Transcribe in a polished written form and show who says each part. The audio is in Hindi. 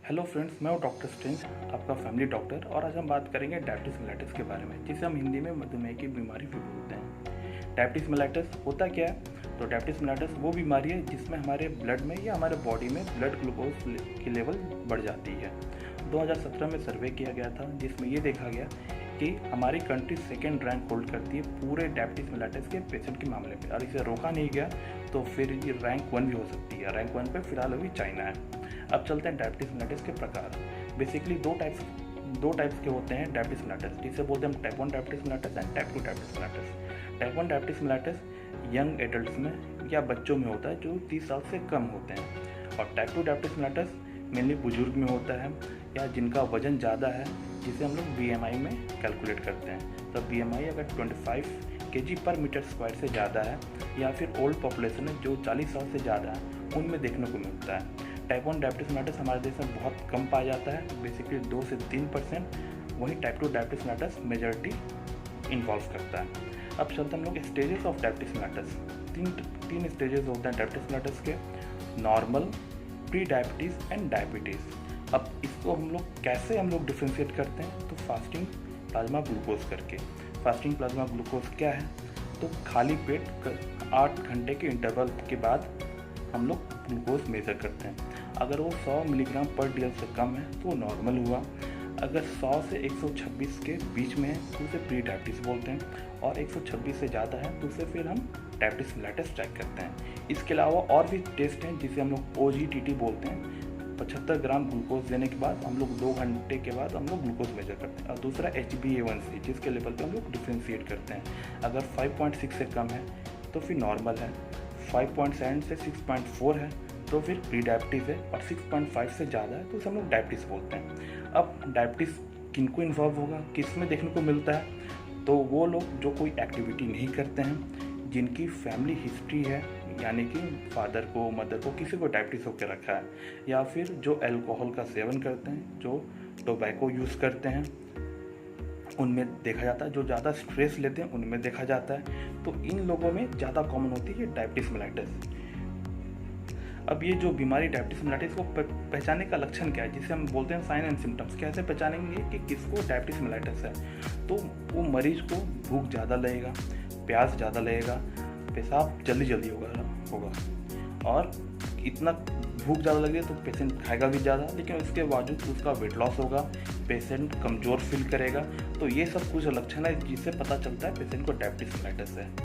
Speaker 1: हेलो फ्रेंड्स, मैं हूं डॉक्टर स्ट्रेंज, आपका फैमिली डॉक्टर। और आज हम बात करेंगे डायबिटीज़ मेलिटस के बारे में, जिसे हम हिंदी में मधुमेह की बीमारी भी बोलते हैं। डायबिटीज़ मेलिटस होता क्या है? तो डायबिटीज़ मेलिटस वो बीमारी है जिसमें हमारे ब्लड में या हमारे बॉडी में ब्लड ग्लूकोज की लेवल बढ़ जाती है। 2017 में सर्वे किया गया था जिसमें ये देखा गया कि हमारी कंट्री सेकेंड रैंक होल्ड करती है पूरे डायबिटीज़ मेलिटस के पेशेंट के मामले में। और इसे रोका नहीं गया तो फिर ये रैंक 1 भी हो सकती है। रैंक 1 पे फिलहाल अभी चाइना है। अब चलते हैं डायबिटीज़ मेलिटस के प्रकार। बेसिकली दो टाइप्स के होते हैं डायबिटीज़ मेलिटस, जिसे बोलते हैं type 1 diabetes mellitus and type 2 diabetes mellitus. Type 1 diabetes mellitus young adults में या बच्चों में होता है जो 30 साल से कम होते हैं। और टाइप 2 डायबिटीज़ मेलिटस मेनली बुजुर्ग में होता है या जिनका वजन ज़्यादा है, जिसे हम लोग BMI में कैलकुलेट करते हैं। तो BMI अगर 25 kg/m² से ज़्यादा है या फिर ओल्ड पॉपुलेशन है जो 40 साल से ज़्यादा है, उनमें देखने को मिलता है। टाइप 1 डायबिटीज़ मेलिटस हमारे देश में बहुत कम पाया जाता है, बेसिकली 2 से 3%। वहीं type 2 diabetes mellitus majority involve करता है। अब चलते हम लोग स्टेजेस ऑफ डायबिटीज़ मेलिटस। तीन स्टेजेस होते हैं डायबिटीज़ मेलिटस के: normal, pre diabetes and diabetes. अब इसको हम लोग डिफ्रेंशिएट करते हैं? तो फास्टिंग प्लाज्मा ग्लूकोज करके। फास्टिंग प्लाज्मा ग्लूकोज क्या है? तो खाली पेट 8 घंटे के इंटरवल के बाद हम लोग ग्लूकोज मेज़र करते हैं। अगर वो 100 mg/dl से कम है तो वो नॉर्मल हुआ। अगर 100 से 126 के बीच में है तो उसे प्री डायबिटीज़ बोलते हैं, और 126 से ज़्यादा है तो उसे फिर हम डायबिटीज़ मेलिटस चेक करते हैं। इसके अलावा और भी टेस्ट हैं जिसे हम लोग OGTT बोलते हैं। 75 ग्राम ग्लूकोज देने के बाद हम लोग 2 घंटे के बाद हम लोग ग्लूकोज मेजर करते हैं। और दूसरा HbA1c, जिसके लेवल पे हम लोग डिफ्रेंशिएट करते हैं। अगर 5.6 से कम है तो फिर नॉर्मल है, 5.7 से 6.4 है तो फिर प्री डायबिटीज़ है, और 6.5 से ज़्यादा है तो उसे हम लोग डायबिटीज़ बोलते हैं। अब डायबिटीज़ किनको इन्वॉल्व होगा, किस में देखने को मिलता है? तो वो लोग जो कोई एक्टिविटी नहीं करते हैं, जिनकी फैमिली हिस्ट्री है, यानी कि फादर को, मदर को, किसी को डायबिटीज़ होकर रखा है, या फिर जो अल्कोहल का सेवन करते हैं, जो टोबैको यूज़ करते हैं, उनमें देखा जाता है। जो ज़्यादा स्ट्रेस लेते हैं उनमें देखा जाता है। तो इन लोगों में ज़्यादा कॉमन होती है डायबिटीज़ मेलिटस। अब ये जो बीमारी डायबिटीज़ मेलिटस को पहचानने का लक्षण क्या है, जिसे हम बोलते हैं साइन एंड सिम्टम्स। कैसे पहचानेंगे कि किसको डायबिटीज़ मेलिटस है? तो वो मरीज को भूख ज़्यादा लगेगा, प्यास ज़्यादा लगेगा, पेशाब जल्दी होगा। और इतना भूख ज़्यादा लगे तो पेशेंट खाएगा भी ज़्यादा, लेकिन उसके बावजूद उसका वेट लॉस होगा, पेशेंट कमज़ोर फील करेगा। तो ये सब कुछ लक्षण है जिससे पता चलता है पेशेंट को डायबिटीज़ मेलिटस है।